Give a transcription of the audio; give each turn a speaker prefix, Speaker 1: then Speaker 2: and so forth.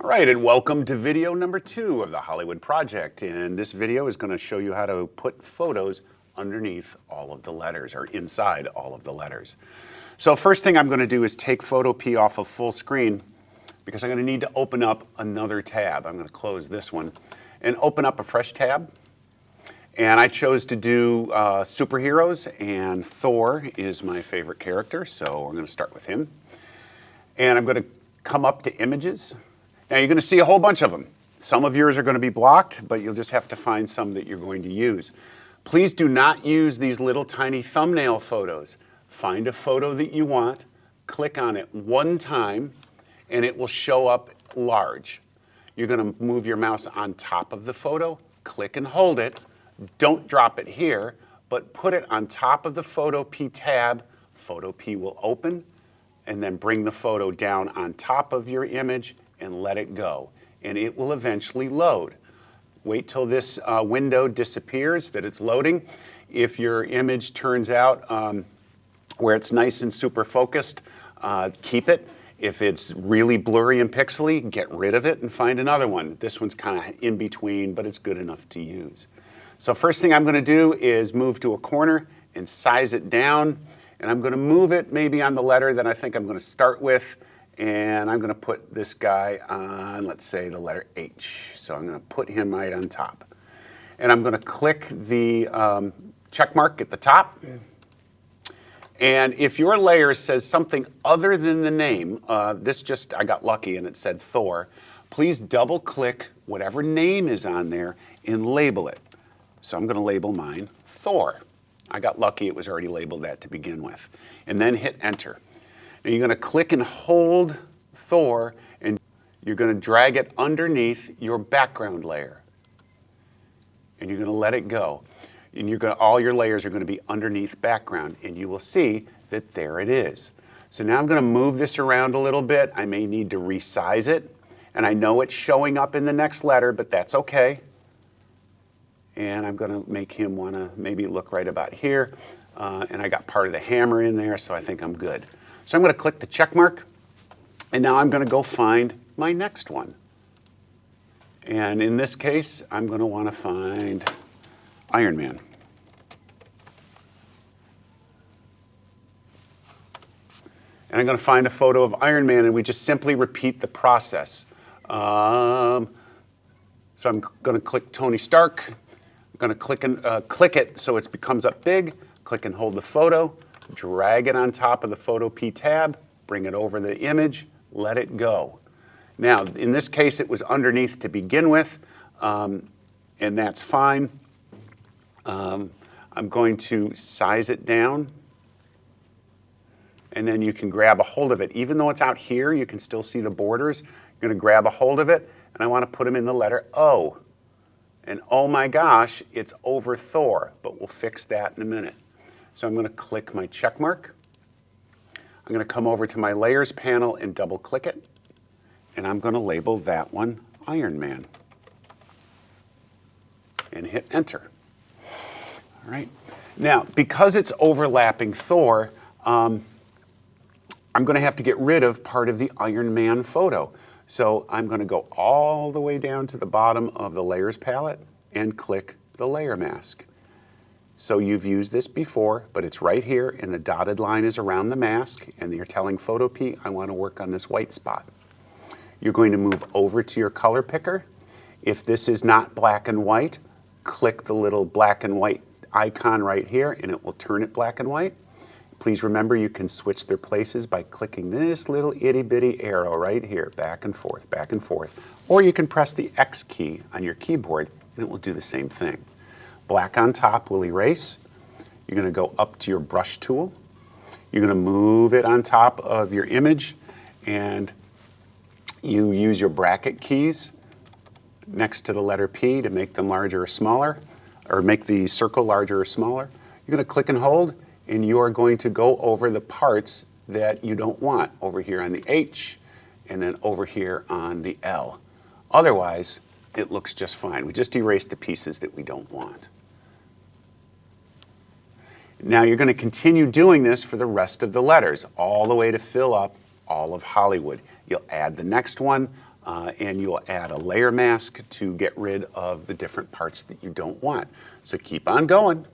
Speaker 1: All right, and welcome to video number 2 of the Hollywood Project. And this video is going to show you how to put photos underneath all of the letters or inside all of the letters. So first thing I'm going to do is take Photopea off of full screen because I'm going to need to open up another tab. I'm going to close this one and open up a fresh tab. And I chose to do superheroes, and Thor is my favorite character, so we're going to start with him. And I'm going to come up to images. Now you're going to see a whole bunch of them. Some of yours are going to be blocked, but you'll just have to find some that you're going to use. Please do not use these little tiny thumbnail photos. Find a photo that you want, click on it one time, and it will show up large. You're going to move your mouse on top of the photo, click and hold it. Don't drop it here, but put it on top of the Photopea tab. Photopea will open, and then bring the photo down on top of your image and let it go. And it will eventually load. Wait till this window disappears, that it's loading. If your image turns out where it's nice and super focused, keep it. If it's really blurry and pixely, get rid of it and find another one. This one's kind of in between, but it's good enough to use. So first thing I'm going to do is move to a corner and size it down. And I'm going to move it maybe on the letter that I think I'm going to start with. And I'm going to put this guy on, let's say, the letter H. So I'm going to put him right on top. And I'm going to click the check mark at the top. And if your layer says something other than the name, I got lucky and it said Thor, please double click whatever name is on there and label it. So I'm going to label mine Thor. I got lucky it was already labeled that to begin with. And then hit enter. Now you're going to click and hold Thor and you're going to drag it underneath your background layer. And you're going to let it go. And all your layers are going to be underneath background, and you will see that there it is. So now I'm going to move this around a little bit. I may need to resize it, and I know it's showing up in the next letter, but that's okay. And I'm going to make him want to maybe look right about here. And I got part of the hammer in there, so I think I'm good. So I'm going to click the check mark, and now I'm going to go find my next one. And in this case, I'm going to want to find Iron Man. And I'm going to find a photo of Iron Man, and we just simply repeat the process. So I'm going to click Tony Stark. I'm going to click it so it becomes up big. Click and hold the photo. Drag it on top of the Photopea tab. Bring it over the image. Let it go. Now, in this case, it was underneath to begin with, and that's fine. I'm going to size it down, and then you can grab a hold of it. Even though it's out here, you can still see the borders. You're going to grab a hold of it, and I want to put them in the letter O. And oh my gosh, it's over Thor, but we'll fix that in a minute. So I'm going to click my check mark. I'm going to come over to my layers panel and double click it, and I'm going to label that one Iron Man. And hit enter. All right. Now, because it's overlapping Thor, I'm going to have to get rid of part of the Iron Man photo. So I'm going to go all the way down to the bottom of the layers palette and click the layer mask. So you've used this before, but it's right here, and the dotted line is around the mask, and you're telling Photopea, I want to work on this white spot. You're going to move over to your color picker. If this is not black and white, click the little black and white icon right here, and it will turn it black and white. Please remember you can switch their places by clicking this little itty bitty arrow right here, back and forth, back and forth. Or you can press the X key on your keyboard, and it will do the same thing. Black on top will erase. You're going to go up to your brush tool. You're going to move it on top of your image, and you use your bracket keys next to the letter P to make them larger or smaller, or make the circle larger or smaller. You're going to click and hold, and you are going to go over the parts that you don't want, over here on the H, and then over here on the L. Otherwise, it looks just fine. We just erased the pieces that we don't want. Now you're going to continue doing this for the rest of the letters, all the way to fill up all of Hollywood. You'll add the next one. and you'll add a layer mask to get rid of the different parts that you don't want. So keep on going.